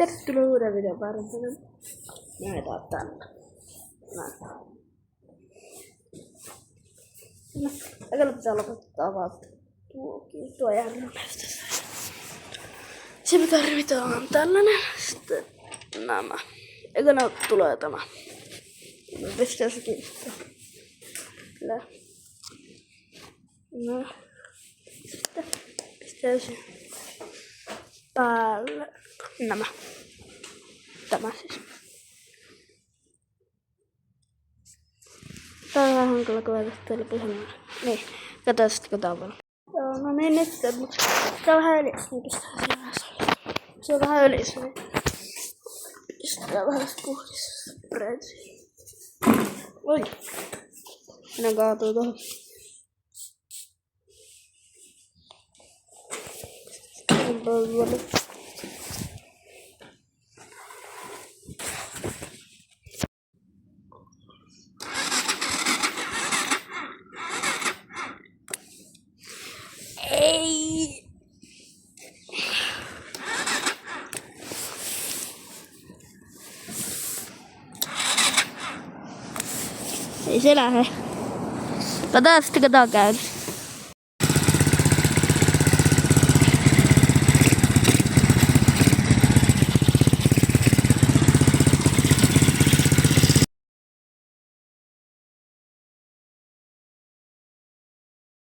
Tervetuloa uuden videon pariin. Näitä ottaa. Äkälä pitää lopettaa vaan tuo järjestelmä. Se mitä tarvitaan on tällainen. Sitten nämä. Äkälä tulee tämä. Pistää se kiinni. No. Sitten pistää se päälle. Nämä. Tämä siis. Tää on vähän hankala kuvata teille puhelimella. Niin, katsotaan sitten kun tää on paljon. Joo, no niin nyt, mutta tää on vähän öljyssä, niin pistää se vähän salle. Se on vähän öljyssä, niin pistää vähän puhdistuspreet siihen. Oi! Minä kaatuu tohon. Ei. Ei se lähde. Katsotaan sitten kun tää on käynyt.